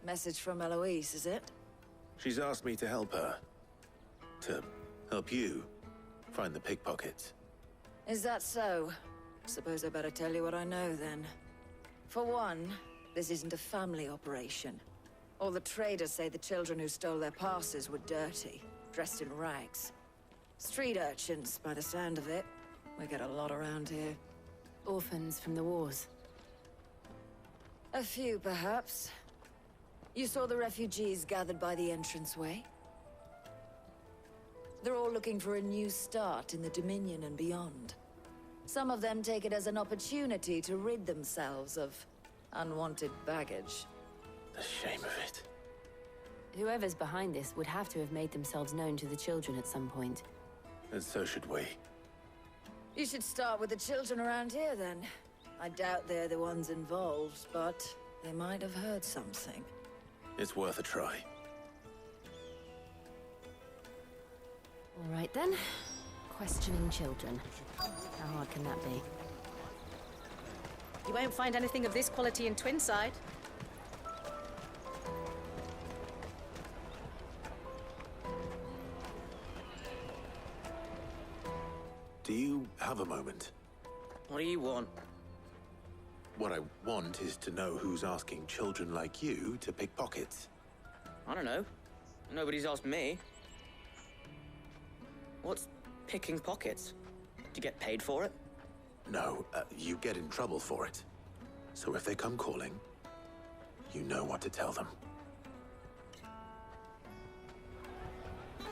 Message from Eloise, is it? She's asked me to help her. To help you find the pickpockets. Is that so? Suppose I better tell you what I know, then. For one, this isn't a family operation. All the traders say the children who stole their passes were dirty, dressed in rags. Street urchins, by the sound of it. We get a lot around here. Orphans from the wars. A few, perhaps. You saw the refugees gathered by the entranceway? They're all looking for a new start in the Dominion and beyond. Some of them take it as an opportunity to rid themselves of unwanted baggage. The shame of it. Whoever's behind this would have to have made themselves known to the children at some point. And so should we. You should start with the children around here, then. I doubt they're the ones involved, but they might have heard something. It's worth a try. All right, then. Questioning children. How hard can that be? You won't find anything of this quality in Twinside. Do you have a moment? What do you want? What I want is to know who's asking children like you to pick pockets. I don't know. Nobody's asked me. What's picking pockets? Do you get paid for it? No, you get in trouble for it. So if they come calling, you know what to tell them. The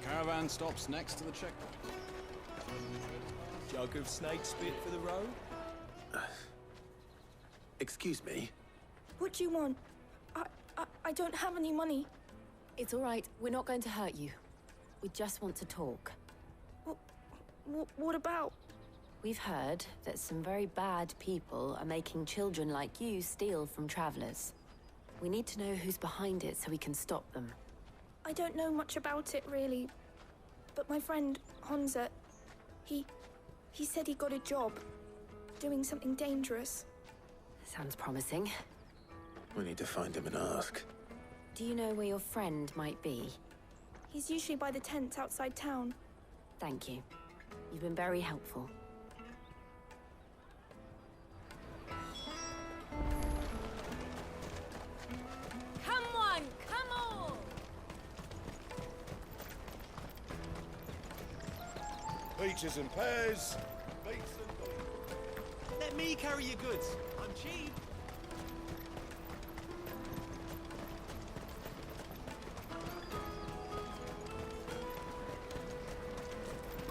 caravan stops next to the checkpoint. Jug of snake spit for the road? Excuse me? What do you want? I don't have any money. It's all right. We're not going to hurt you. We just want to talk. What about? We've heard that some very bad people are making children like you steal from travelers. We need to know who's behind it so we can stop them. I don't know much about it, really. But my friend, Honza, he said he got a job. Doing something dangerous. Sounds promising. We need to find him and ask. Do you know where your friend might be? He's usually by the tents outside town. Thank you. You've been very helpful. Come on, come on! Peaches and pears. Let me carry your goods. I'm cheap.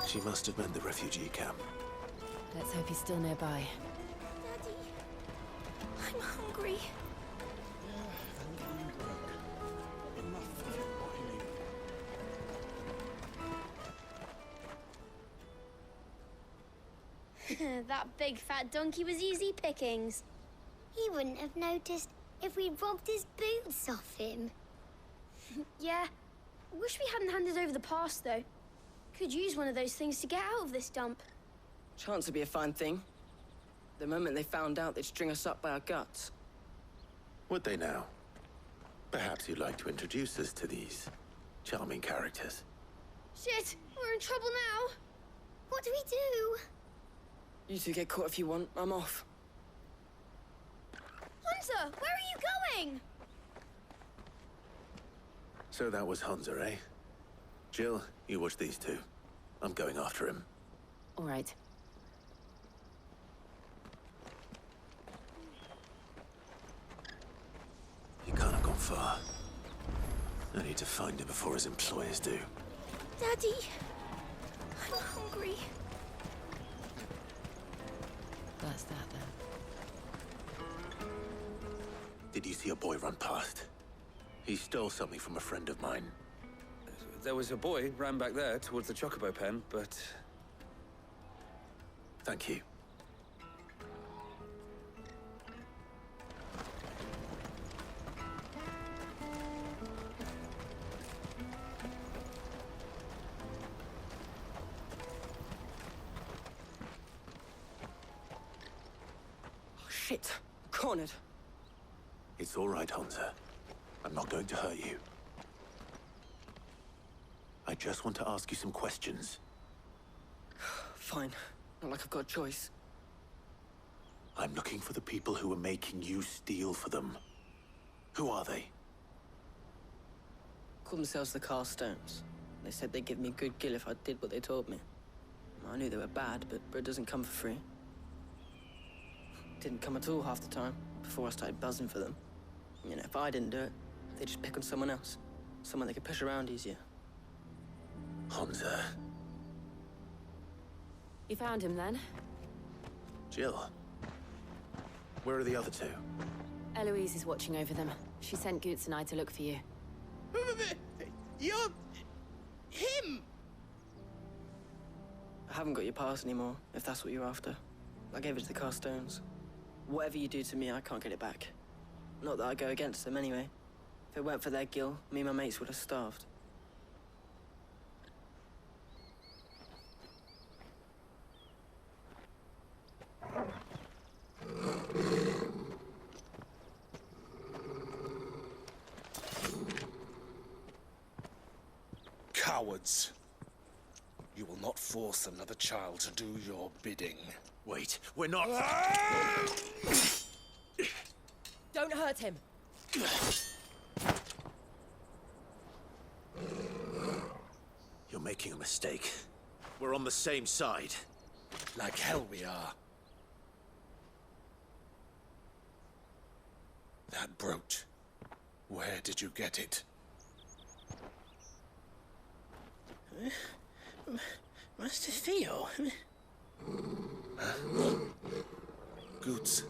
She must have meant the refugee camp. Let's hope he's still nearby. Daddy, I'm hungry. Enough of your whining. That big fat donkey was easy pickings. He wouldn't have noticed if we'd robbed his boots off him. Yeah. Wish we hadn't handed over the pass, though. Could use one of those things to get out of this dump. Chance would be a fine thing. The moment they found out, they'd string us up by our guts. Would they now? Perhaps you'd like to introduce us to these charming characters. Shit, we're in trouble now. What do we do? You two get caught if you want. I'm off. Hunter, where are you going? So that was Hunza, eh? Jill, you watch these two. I'm going after him. All right. He can't have gone far. I need to find him before his employers do. Daddy, I'm hungry. That's that, then. Did you see a boy run past? He stole something from a friend of mine. There was a boy ran back there towards the Chocobo pen, but... Thank you. Oh, shit. Cornered. It's all right, Hansa. I'm not going to hurt you. I just want to ask you some questions. Fine. Not like I've got a choice. I'm looking for the people who are making you steal for them. Who are they? Call themselves the Carstones. They said they'd give me a good gill if I did what they told me. I knew they were bad, but bread doesn't come for free. Didn't come at all half the time, before I started buzzing for them. You know, if I didn't do it, they'd just pick on someone else. Someone they could push around easier. Hansa. You found him then? Jill. Where are the other two? Eloise is watching over them. She sent Goots and I to look for you. You're... him! I haven't got your pass anymore, if that's what you're after. I gave it to the Carstones. Whatever you do to me, I can't get it back. Not that I go against them anyway. If it weren't for their gill, me and my mates would have starved. Cowards. You will not force another child to do your bidding. Wait, we're not... Don't hurt him. You're making a mistake. We're on the same side. Like hell we are. That brooch. Where did you get it? Master Theo. Goots.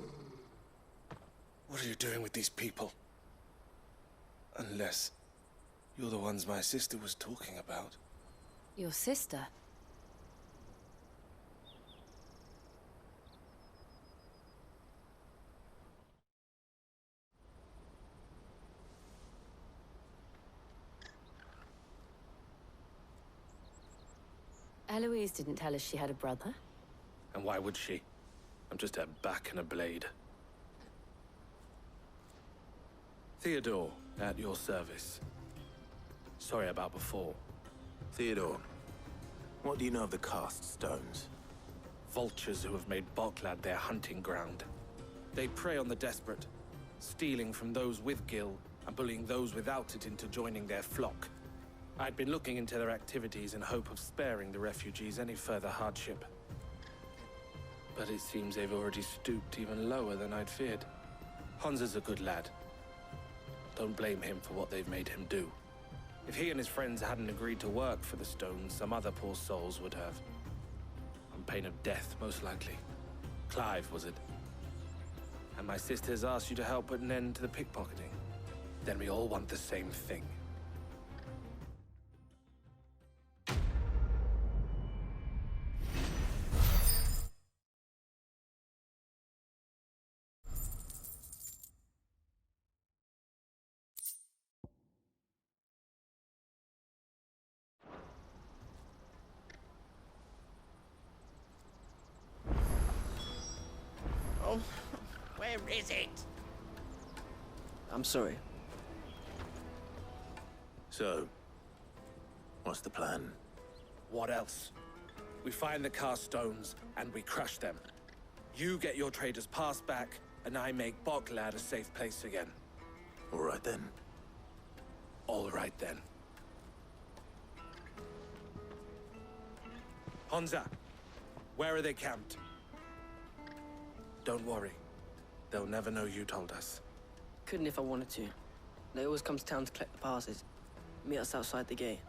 What are you doing with these people? Unless you're the ones my sister was talking about. Your sister? Eloise didn't tell us she had a brother. And why would she? I'm just her back and a blade. Theodore, at your service. Sorry about before. Theodore, what do you know of the cast stones? Vultures who have made Boklad their hunting ground. They prey on the desperate, stealing from those with gil and bullying those without it into joining their flock. I'd been looking into their activities in hope of sparing the refugees any further hardship. But it seems they've already stooped even lower than I'd feared. Hansa's a good lad. Don't blame him for what they've made him do. If he and his friends hadn't agreed to work for the stones, some other poor souls would have. On pain of death, most likely. Clive, was it? And my sisters asked you to help put an end to the pickpocketing. Then we all want the same thing. Oh, where is it? I'm sorry. So, what's the plan? What else? We find the cast stones and we crush them. You get your trader's pass back, and I make Boklad a safe place again. All right then. All right then. Hansa, where are they camped? Don't worry. They'll never know you told us. Couldn't if I wanted to. They always come to town to collect the passes. Meet us outside the gate.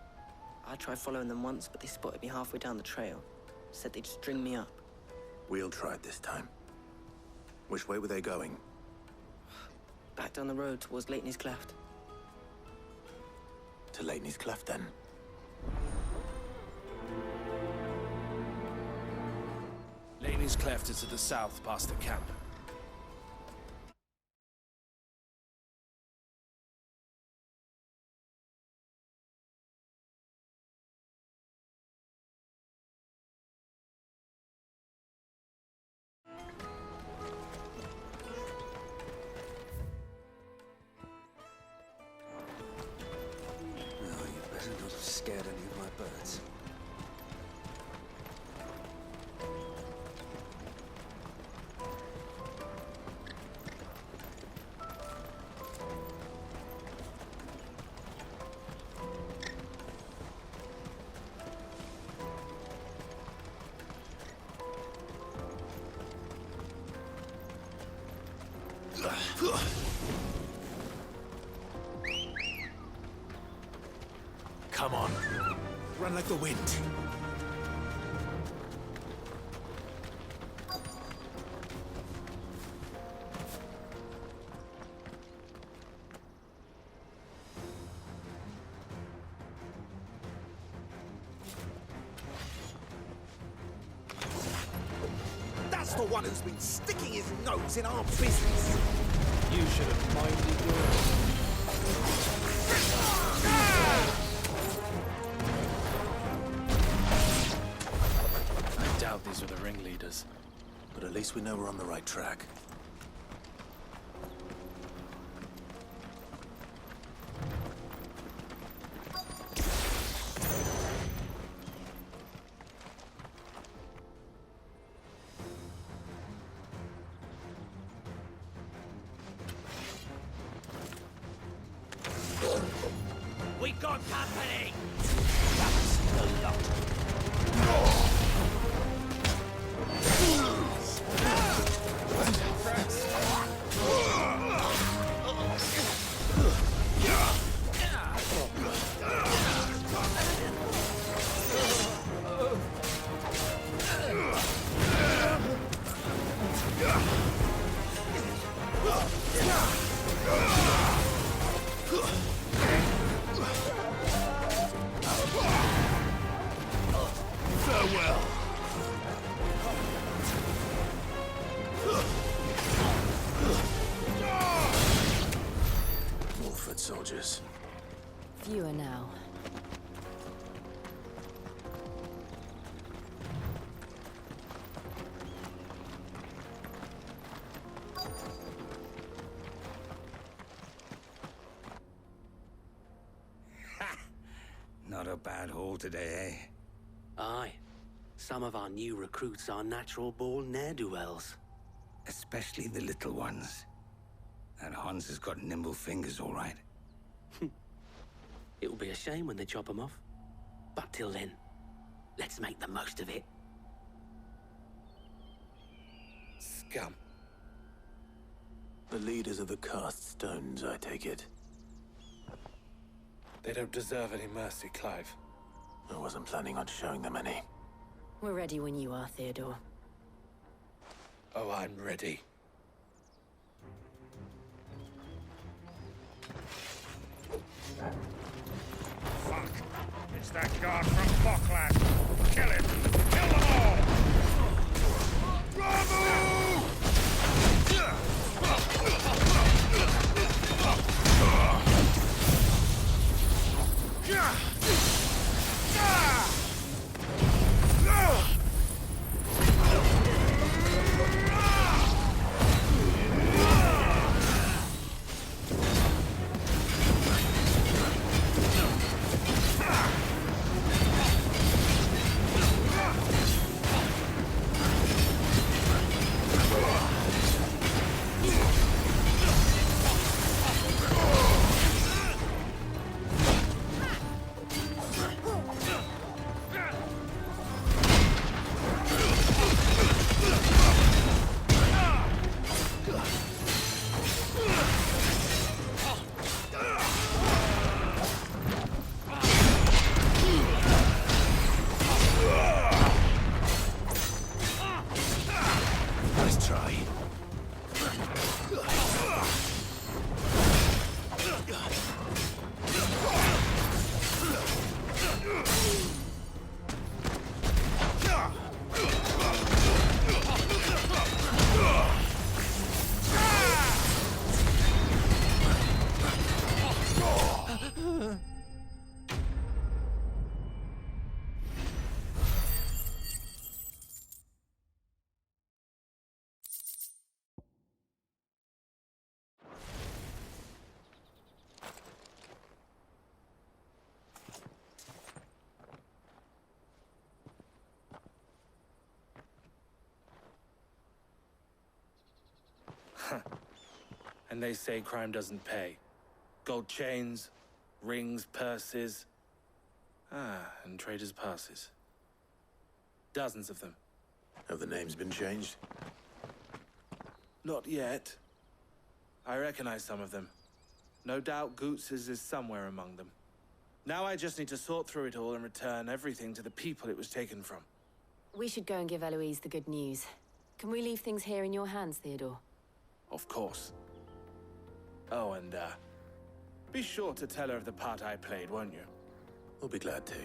I tried following them once, but they spotted me halfway down the trail. Said they'd string me up. We'll try it this time. Which way were they going? Back down the road towards Leighton's Cleft. To Leighton's Cleft, then? Laney's Cleft is to the south, past the camp. scared any of my birds. Come on. Run like the wind. That's the one who's been sticking his nose in our business. You should have minded your... I doubt these were the ringleaders. But at least we know we're on the right track. We got company! That's the lot. Farewell. More foot soldiers. Fewer now. Not a bad haul today, eh? Aye. Some of our new recruits are natural-born ne'er-do-wells. Especially the little ones. That Hans has got nimble fingers, all right. It'll be a shame when they chop them off. But till then, let's make the most of it. Scum. The leaders of the cast stones, I take it. They don't deserve any mercy, Clive. I wasn't planning on showing them any. We're ready when you are, Theodore. Oh, I'm ready. Fuck! It's that guard from Bockland! Kill him! Kill them all! Bravo! And they say crime doesn't pay. Gold chains, rings, purses. And traders' passes. Dozens of them. Have the names been changed? Not yet. I recognize some of them. No doubt Goots's is somewhere among them. Now I just need to sort through it all and return everything to the people it was taken from. We should go and give Eloise the good news. Can we leave things here in your hands, Theodore? Of course. Oh, and, be sure to tell her of the part I played, won't you? We'll be glad to.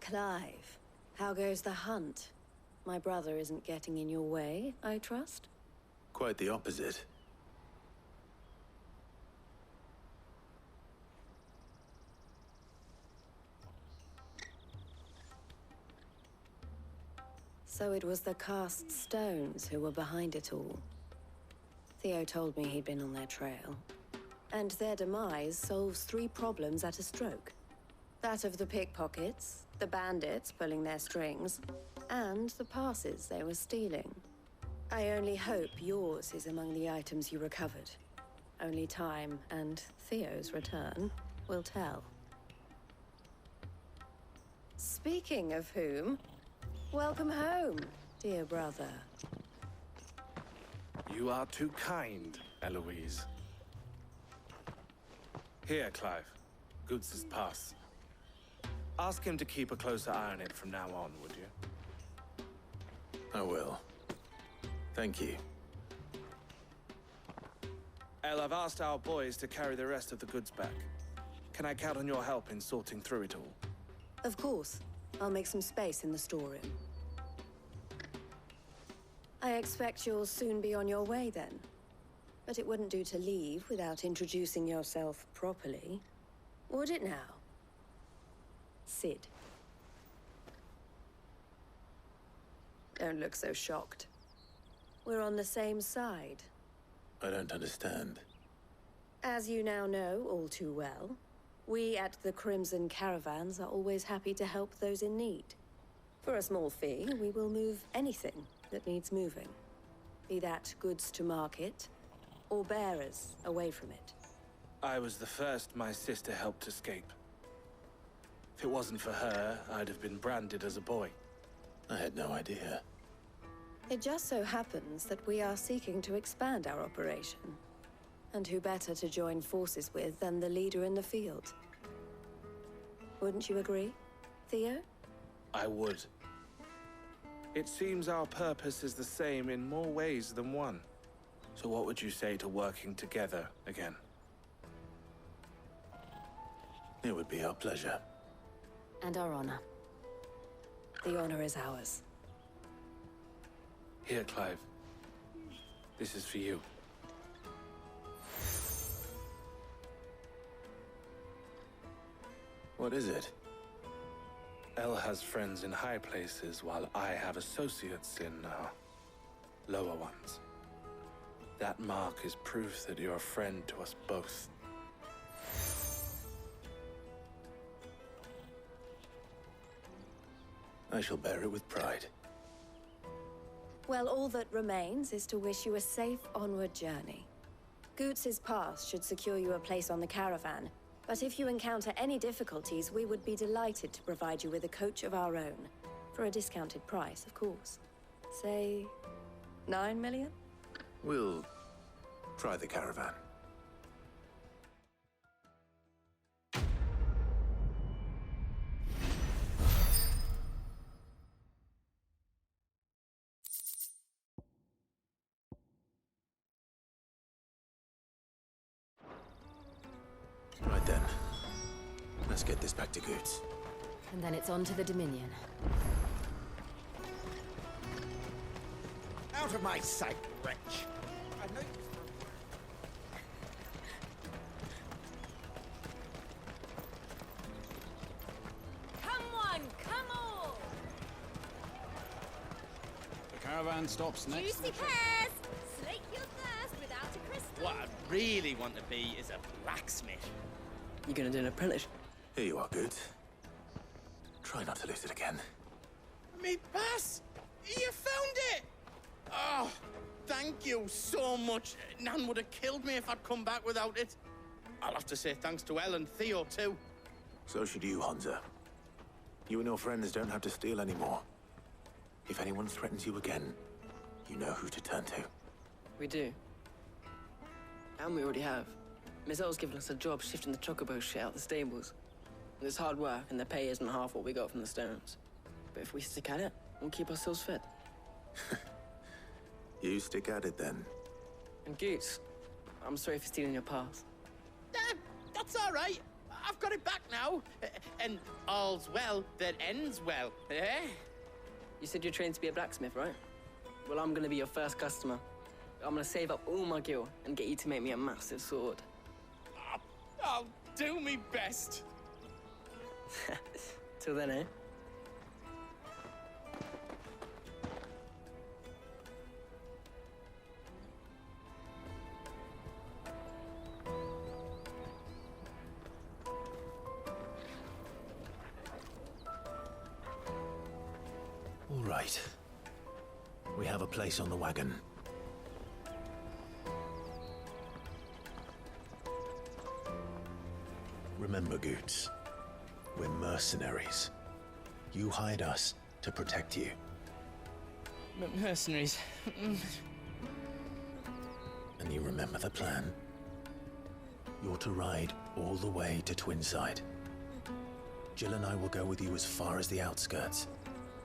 Clive, how goes the hunt? My brother isn't getting in your way, I trust? Quite the opposite. So it was the cast stones who were behind it all. Theo told me he'd been on their trail. And their demise solves 3 problems at a stroke. That of the pickpockets, the bandits pulling their strings, and the passes they were stealing. I only hope yours is among the items you recovered. Only time and Theo's return will tell. Speaking of whom, welcome home, dear brother. You are too kind, Eloise. Here, Clive. Goots's pass. Ask him to keep a closer eye on it from now on, would you? I will. Thank you. El, I've asked our boys to carry the rest of the goods back. Can I count on your help in sorting through it all? Of course. I'll make some space in the storeroom. I expect you'll soon be on your way then. But it wouldn't do to leave without introducing yourself properly. Would it now? Sid. Don't look so shocked. We're on the same side. I don't understand. As you now know all too well, we at the Crimson Caravans are always happy to help those in need. For a small fee, we will move anything that needs moving. Be that goods to market, or bearers away from it. I was the first my sister helped escape. If it wasn't for her, I'd have been branded as a boy. I had no idea. It just so happens that we are seeking to expand our operation. And who better to join forces with than the leader in the field? Wouldn't you agree, Theo? I would. It seems our purpose is the same in more ways than one. So what would you say to working together again? It would be our pleasure. And our honor. The honor is ours. Here, Clive. This is for you. What is it? El has friends in high places, while I have associates in, lower ones. That mark is proof that you're a friend to us both. I shall bear it with pride. Well, all that remains is to wish you a safe onward journey. Goots's pass should secure you a place on the caravan, but if you encounter any difficulties, we would be delighted to provide you with a coach of our own. For a discounted price, of course. Say, 9 million? We'll try the caravan. Right then. Let's get this back to Goots. And then it's on to the Dominion. Out of my sight, wretch! I know caravan stops next. Juicy pears! Slake your thirst without a crystal. What I really want to be is a blacksmith. You gonna do an apprentice? Here you are, Good. Try not to lose it again. Me pass! You found it! Oh, thank you so much. Nan would have killed me if I'd come back without it. I'll have to say thanks to Elle and Theo, too. So should you, Hansa. You and your friends don't have to steal anymore. If anyone threatens you again, you know who to turn to. We do. And we already have. Miss L's given us a job shifting the chocobo shit out the stables. It's hard work, and the pay isn't half what we got from the stones. But if we stick at it, we'll keep ourselves fed. You stick at it, then. And Goots, I'm sorry for stealing your path. That's all right. I've got it back now. And all's well that ends well, eh? You said you're trained to be a blacksmith, right? Well, I'm gonna be your first customer. I'm gonna save up all my gil and get you to make me a massive sword. I'll do me best. Till then, eh? All right. We have a place on the wagon. Remember, Goots, we're mercenaries. You hired us to protect you. Mercenaries. And you remember the plan? You're to ride all the way to Twinside. Jill and I will go with you as far as the outskirts,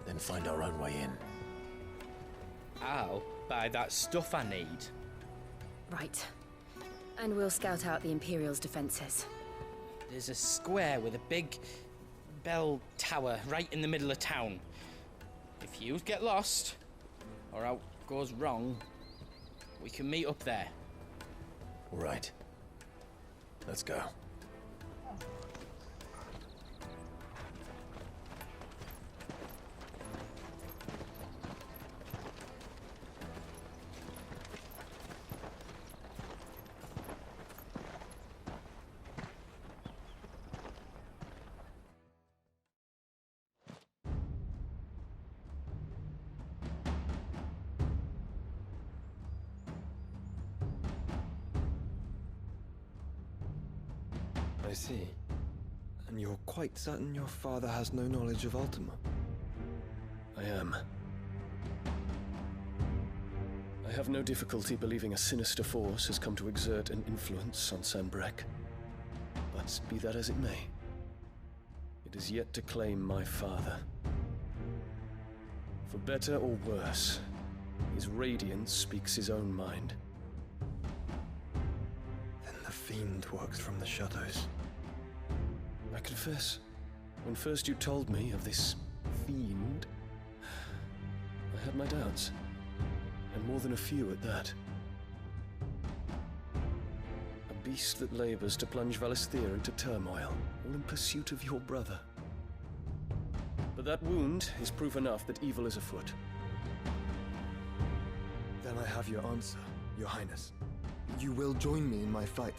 then find our own way in. I'll buy that stuff I need. Right. And we'll scout out the Imperial's defenses. There's a square with a big bell tower right in the middle of town. If you get lost, or out goes wrong, we can meet up there. All right. Let's go. I see. And you're quite certain your father has no knowledge of Ultima? I am. I have no difficulty believing a sinister force has come to exert an influence on Sanbreque. But be that as it may, it is yet to claim my father. For better or worse, his radiance speaks his own mind. Then the fiend works from the shadows. I confess, when first you told me of this fiend, I had my doubts, and more than a few at that. A beast that labors to plunge Valisthea into turmoil, all in pursuit of your brother. But that wound is proof enough that evil is afoot. Then I have your answer, Your Highness. You will join me in my fight.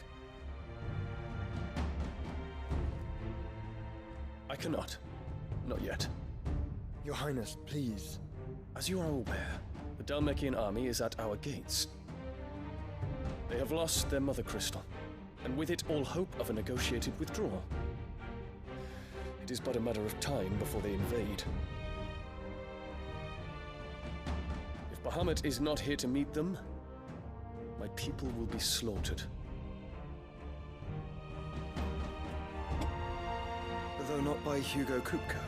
I cannot. Not yet. Your Highness, please. As you are aware, the Dhalmekian army is at our gates. They have lost their mother crystal, and with it all hope of a negotiated withdrawal. It is but a matter of time before they invade. If Bahamut is not here to meet them, my people will be slaughtered. Though not by Hugo Kupka,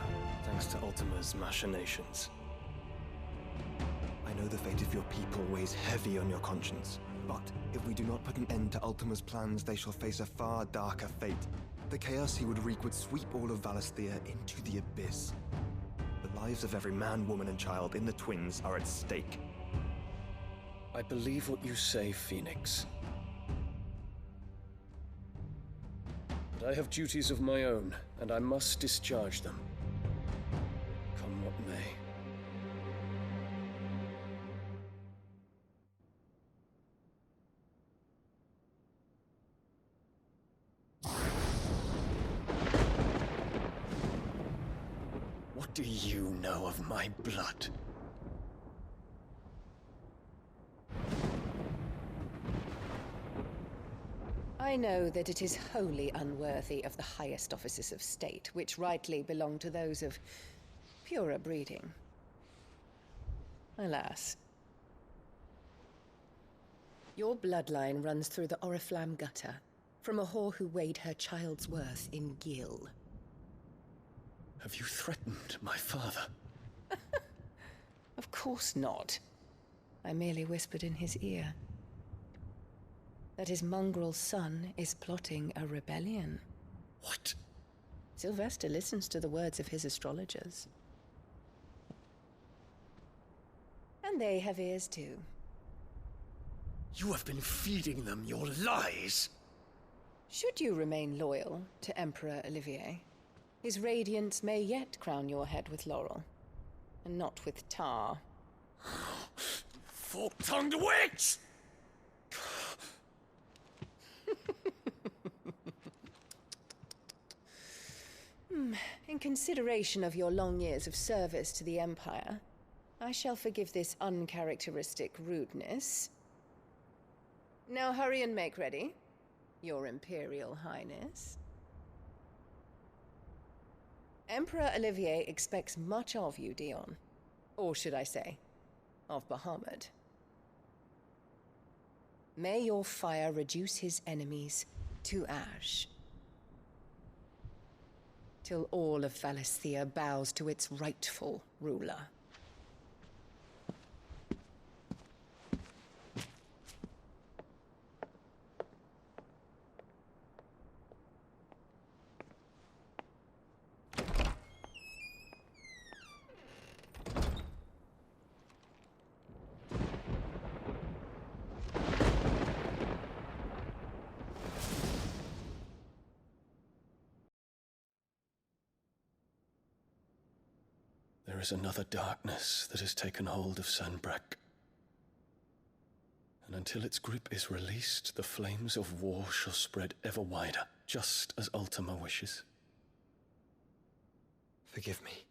thanks to Ultima's machinations. I know the fate of your people weighs heavy on your conscience, but if we do not put an end to Ultima's plans, they shall face a far darker fate. The chaos he would wreak would sweep all of Valisthea into the abyss. The lives of every man, woman, and child in the Twins are at stake. I believe what you say, Phoenix. But I have duties of my own, and I must discharge them. Come what may. do you know of my blood? I know that it is wholly unworthy of the highest offices of state, which rightly belong to those of purer breeding. Alas. Your bloodline runs through the Oriflamme gutter, from a whore who weighed her child's worth in gil. Have you threatened my father? Of course not. I merely whispered in his ear that his mongrel son is plotting a rebellion. What? Sylvester listens to the words of his astrologers. And they have ears too. You have been feeding them your lies! Should you remain loyal to Emperor Olivier, his radiance may yet crown your head with laurel, and not with tar. Fork-tongued witch! In consideration of your long years of service to the Empire, I shall forgive this uncharacteristic rudeness. Now hurry and make ready, Your Imperial Highness. Emperor Olivier expects much of you, Dion. Or should I say, of Bahamut. May your fire reduce his enemies to ash, till all of Valisthea bows to its rightful ruler. There is another darkness that has taken hold of Sanbreque. And until its grip is released, the flames of war shall spread ever wider, just as Ultima wishes. Forgive me.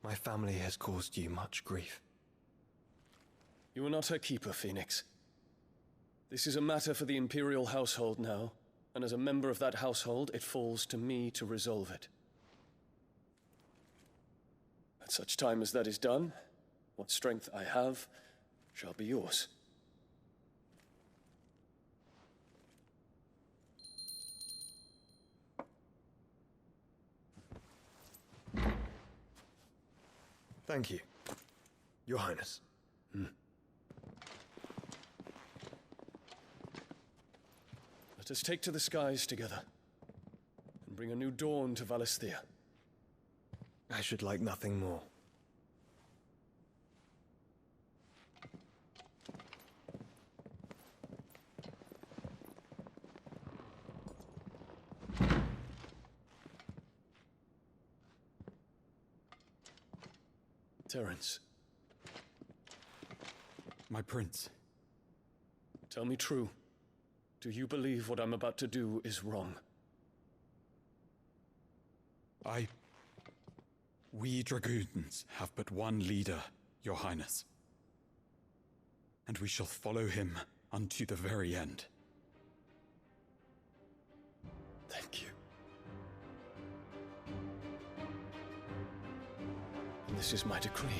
My family has caused you much grief. You are not her keeper, Phoenix. This is a matter for the Imperial household now, and as a member of that household, it falls to me to resolve it. At such time as that is done, what strength I have shall be yours. Thank you, Your Highness. Let us take to the skies together, and bring a new dawn to Valisthea. I should like nothing more. Terence. My prince. Tell me true. Do you believe what I'm about to do is wrong? We dragoons have but one leader, Your Highness. And we shall follow him unto the very end. Thank you. And this is my decree.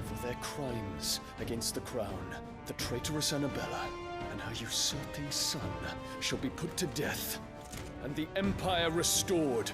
For their crimes against the crown, the traitorous Annabella and her usurping son shall be put to death, and the Empire restored.